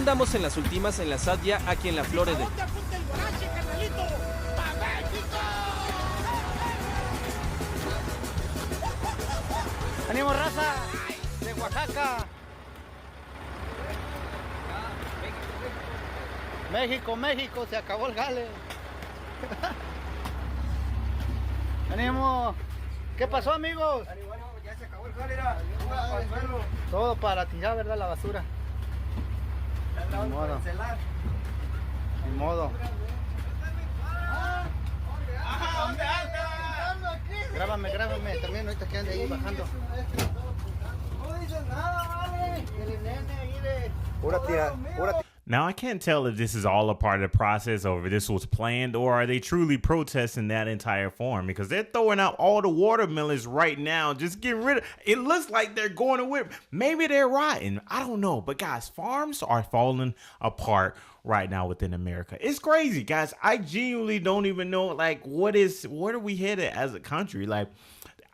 andamos en las últimas en la Sadia aquí en la Florida. ¡Ánimo, raza! De Oaxaca. México, México, se acabó el jale. ¡Ánimo! ¿Qué pasó, amigos? Bueno, ya se acabó el jale, era todo para tirar, ¿verdad? La basura. Ni modo. Ni modo. Grábame, también ahorita que ande ahí bajando. No dices nada, vale. El nene ahí de... Pura tira. Now, I can't tell if this is all a part of the process or if this was planned, or are they truly protesting that entire farm, because they're throwing out all the watermelons right now, just getting rid of it. Looks like they're going to whip. Maybe they're rotten. I don't know. But guys, farms are falling apart right now within America. It's crazy, guys. I genuinely don't even know, like, where are we headed as a country? Like,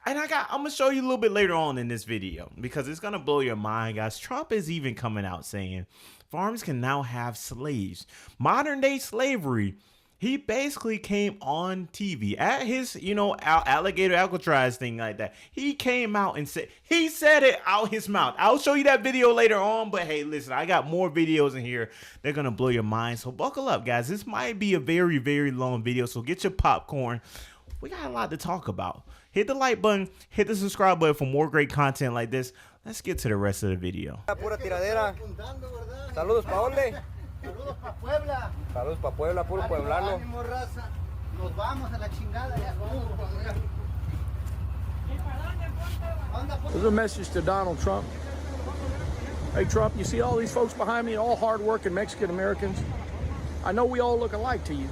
and I'm gonna show you a little bit later on in this video, because it's gonna blow your mind, guys. Trump is even coming out saying farms can now have slaves. Modern day slavery. He basically came on TV at his, alligator Alcatraz thing like that. He came out and said it out his mouth. I'll show you that video later on, but hey, listen, I got more videos in here. They're gonna blow your mind. So buckle up, guys. This might be a very, very long video. So get your popcorn. We got a lot to talk about. Hit the like button, hit the subscribe button for more great content like this. Let's get to the rest of the video. Pura tiradera. Saludos pa' Ole. Saludos pa' Puebla. Saludos pa' Puebla, puro pueblano. Ánimo, raza. Nos vamos a la chingada. There's a message to Donald Trump. Hey Trump, you see all these folks behind me, all hard-working Mexican Americans? I know we all look alike to you,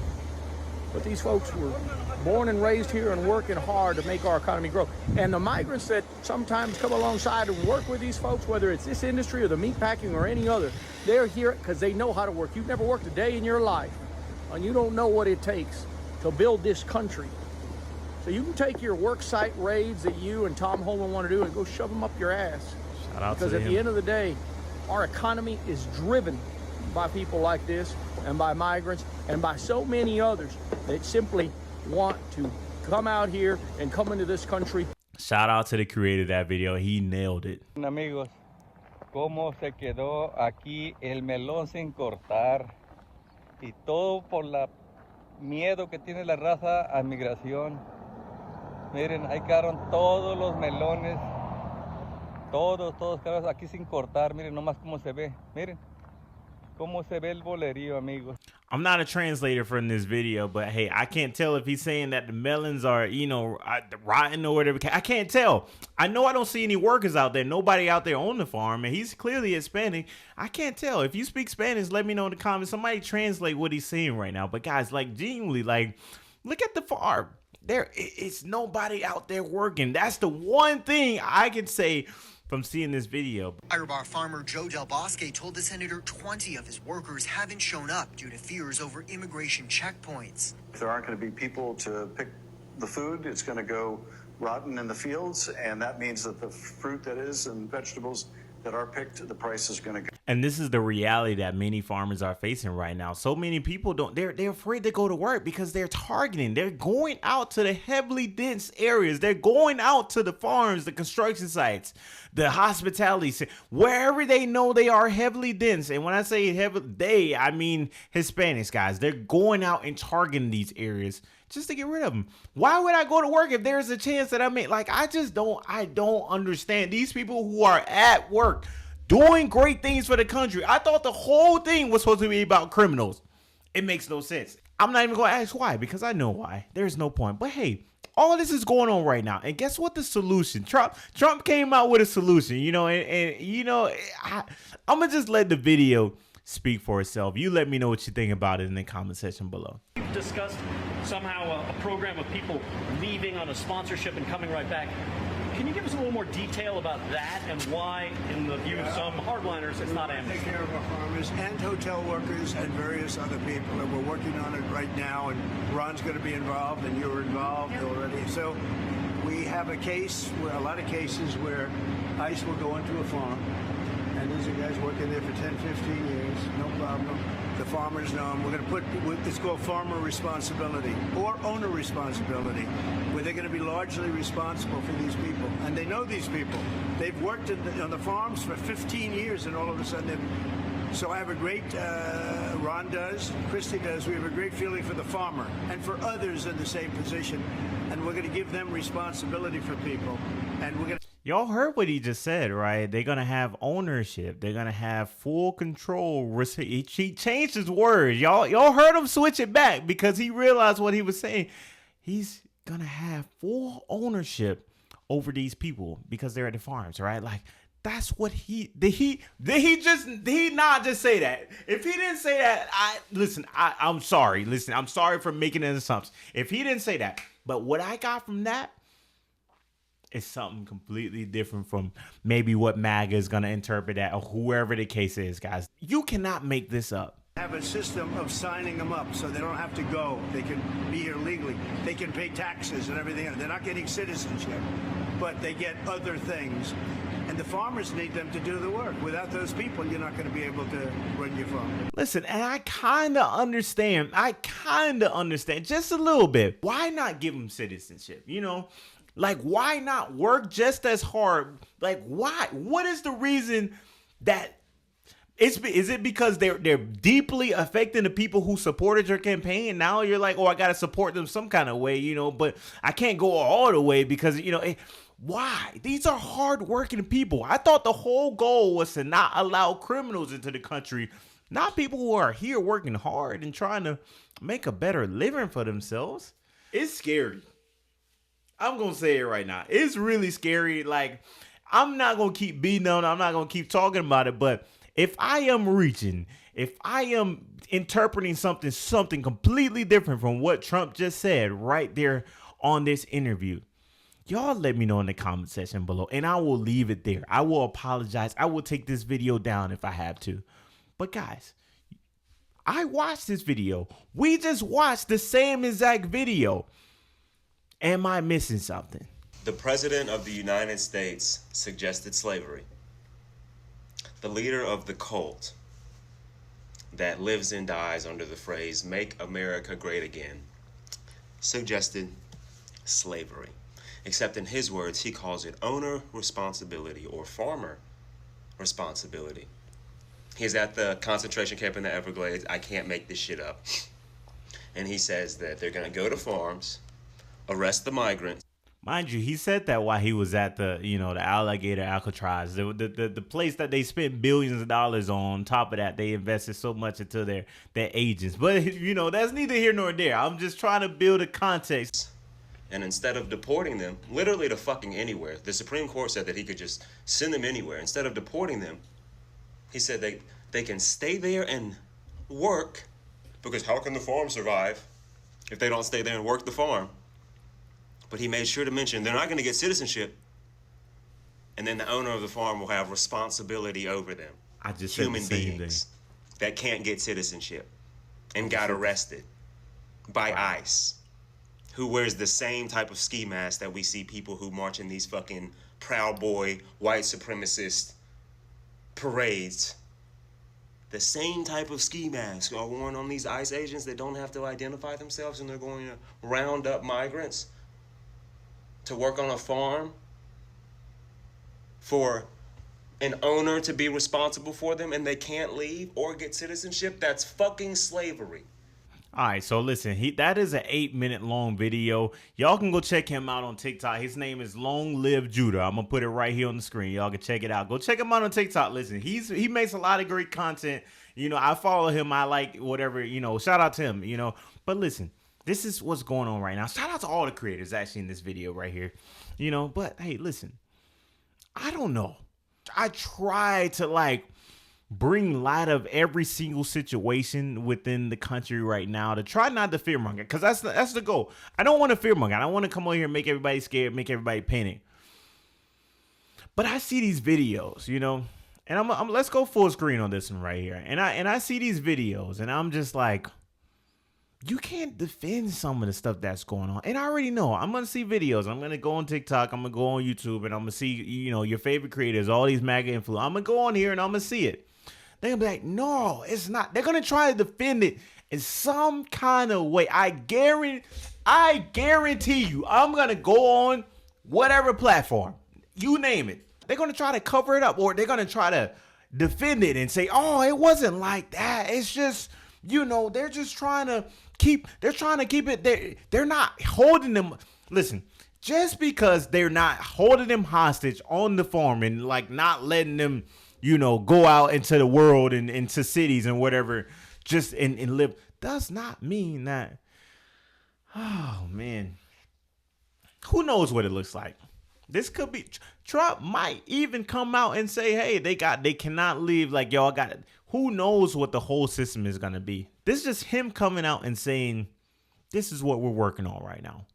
but these folks were born and raised here and working hard to make our economy grow. And the migrants that sometimes come alongside and work with these folks, whether it's this industry or the meat packing or any other, they're here because they know how to work. You've never worked a day in your life, and you don't know what it takes to build this country. So you can take your work site raids that you and Tom Holman want to do and go shove them up your ass. Shout out because to at him. the end of the day, our economy is driven by people like this and by migrants and by so many others that simply want to come out here and come into this country. Shout out to the creator of that video. He nailed it. Amigos, cómo se quedó aquí el melón sin cortar, y todo por la miedo que tiene la raza a migración. Miren, ahí quedaron todos los melones, todos quedaron aquí sin cortar. Miren nomás cómo se ve, miren cómo se ve el bolerío, amigos. I'm not a translator from this video, but hey, I can't tell if he's saying that the melons are, rotten or whatever. I can't tell. I know I don't see any workers out there, nobody out there on the farm, and he's clearly Hispanic. I can't tell. If you speak Spanish, let me know in the comments. Somebody translate what he's saying right now. But guys, like, genuinely, like, look at the farm. It's nobody out there working. That's the one thing I can say from seeing this video. Bar farmer Joe Del Bosque told the senator 20 of his workers haven't shown up due to fears over immigration checkpoints. If there aren't going to be people to pick the food, it's going to go rotten in the fields, and that means that the fruit that is and vegetables that are picked, the price is going to go. And this is the reality that many farmers are facing right now. So many people they're afraid to go to work because they're targeting. They're going out to the heavily dense areas. They're going out to the farms, the construction sites, the hospitality, wherever they know they are heavily dense. And when I say heavy, I mean Hispanics, guys. They're going out and targeting these areas just to get rid of them. Why would I go to work if there's a chance that I don't understand these people who are at work doing great things for the country. I thought the whole thing was supposed to be about criminals. It makes no sense. I'm not even going to ask why, because I know why. There's no point. But hey, all this is going on right now. And guess what the solution? Trump came out with a solution, I'm going to just let the video speak for itself. You let me know what you think about it in the comment section below. You've discussed somehow a program of people leaving on a sponsorship and coming right back. Can you give us a little more detail about that and why, in the view of some hardliners, it's not amnesty? Take care of our farmers and hotel workers and various other people, and we're working on it right now, and Ron's going to be involved, and you're involved already. So we have a lot of cases where ICE will go into a farm, and these are guys working there for 10, 15 years, no farmers know them. We're going to put it's called farmer responsibility or owner responsibility, where they're going to be largely responsible for these people. And they know these people. They've worked on the farms for 15 years, and all of a sudden so I have a great, Ron does, Christie does, we have a great feeling for the farmer and for others in the same position. And we're going to give them responsibility for people. And we're going to... Y'all heard what he just said, right? They're going to have ownership. They're going to have full control. He changed his words. Y'all heard him switch it back because he realized what he was saying. He's going to have full ownership over these people because they're at the farms, right? Like, that's what did he not just say that? If he didn't say that, I'm sorry. Listen, I'm sorry for making an assumption. If he didn't say that, but what I got from that is something completely different from maybe what MAGA is going to interpret that, or whoever the case is, guys. You cannot make this up. Have a system of signing them up so they don't have to go. They can be here legally. They can pay taxes and everything. They're not getting citizenship, but they get other things. And the farmers need them to do the work. Without those people, you're not going to be able to run your farm. Listen, and I kind of understand just a little bit. Why not give them citizenship? You know, like, why not work just as hard? Like, why? What is the reason that is it because they're deeply affecting the people who supported your campaign? Now you're like, oh, I got to support them some kind of way, you know, but I can't go all the way because, you know, why? These are hardworking people. I thought the whole goal was to not allow criminals into the country, not people who are here working hard and trying to make a better living for themselves. It's scary. I'm going to say it right now. It's really scary. Like, I'm not going to keep beating on it. I'm not going to keep talking about it. But if I am reaching, if I am interpreting something completely different from what Trump just said right there on this interview, y'all let me know in the comment section below, and I will leave it there. I will apologize. I will take this video down if I have to. But guys, I watched this video. We just watched the same exact video. Am I missing something? The President of the United States suggested slavery. The leader of the cult that lives and dies under the phrase, "Make America Great Again," suggested slavery. Except in his words, he calls it owner responsibility or farmer responsibility. He's at the concentration camp in the Everglades. I can't make this shit up. And he says that they're going to go to farms, arrest the migrants. Mind you, he said that while he was at the, you know, the alligator Alcatraz, the place that they spent billions of dollars on. Top of that, they invested so much into their agents. But, you know, that's neither here nor there. I'm just trying to build a context. And instead of deporting them, literally to fucking anywhere, the Supreme Court said that he could just send them anywhere. Instead of deporting them, he said they can stay there and work, because how can the farm survive if they don't stay there and work the farm? But he made sure to mention they're not going to get citizenship, and then the owner of the farm will have responsibility over them. I just human beings that can't get citizenship and got arrested by ICE, who wears the same type of ski mask that we see people who march in these fucking Proud Boy, white supremacist parades. The same type of ski masks are worn on these ICE agents that don't have to identify themselves, and they're going to round up migrants to work on a farm for an owner to be responsible for them, and they can't leave or get citizenship. That's fucking slavery. All right, so listen, that is an 8-minute long video. Y'all can go check him out on TikTok. His name is Long Live Judah. I'm gonna put it right here on the screen. Y'all can check it out. Go check him out on TikTok. Listen, he makes a lot of great content. You know, I follow him. I like whatever, you know, shout out to him, you know. But listen, this is what's going on right now. Shout out to all the creators actually in this video right here, you know. But hey, listen, I don't know. I try to like bring light of every single situation within the country right now to try not to fearmonger, because that's the goal. I don't want to fearmonger. I don't want to come over here and make everybody scared, make everybody panic. But I see these videos, you know, and I'm let's go full screen on this one right here. And I see these videos, and I'm just like, you can't defend some of the stuff that's going on. And I already know I'm going to see videos. I'm going to go on TikTok. I'm going to go on YouTube, and I'm going to see, you know, your favorite creators, all these MAGA influencers. I'm going to go on here and I'm going to see it. They're gonna be like, no, it's not. They're gonna try to defend it in some kind of way. I guarantee you, I'm gonna go on whatever platform, you name it. They're gonna try to cover it up, or they're gonna try to defend it and say, oh, it wasn't like that. It's just, they're just trying to keep it. They're not holding them. Listen, just because they're not holding them hostage on the farm and like not letting them, go out into the world and into cities and whatever, just and live, does not mean that, oh man, who knows what it looks like. This could be, Trump might even come out and say, hey, they cannot leave. Like, y'all got it. Who knows what the whole system is going to be. This is just him coming out and saying, this is what we're working on right now.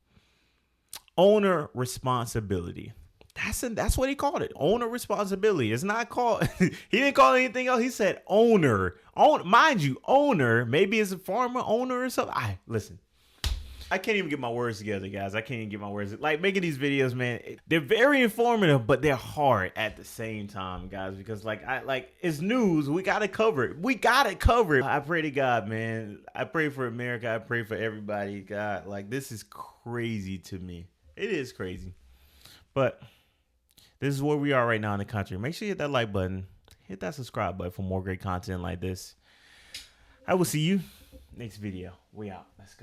Owner responsibility. That's what he called it. Owner responsibility. It's not called, he didn't call it anything else. He said owner. Mind you, owner, maybe it's a farmer owner or something. Listen. I can't even get my words together, guys. I can't even get my words. Like, making these videos, man, they're very informative, but they're hard at the same time, guys, because it's news. We got to cover it. I pray to God, man. I pray for America. I pray for everybody. God, this is crazy to me. It is crazy. But this is where we are right now in the country. Make sure you hit that like button. Hit that subscribe button for more great content like this. I will see you next video. We out. Let's go.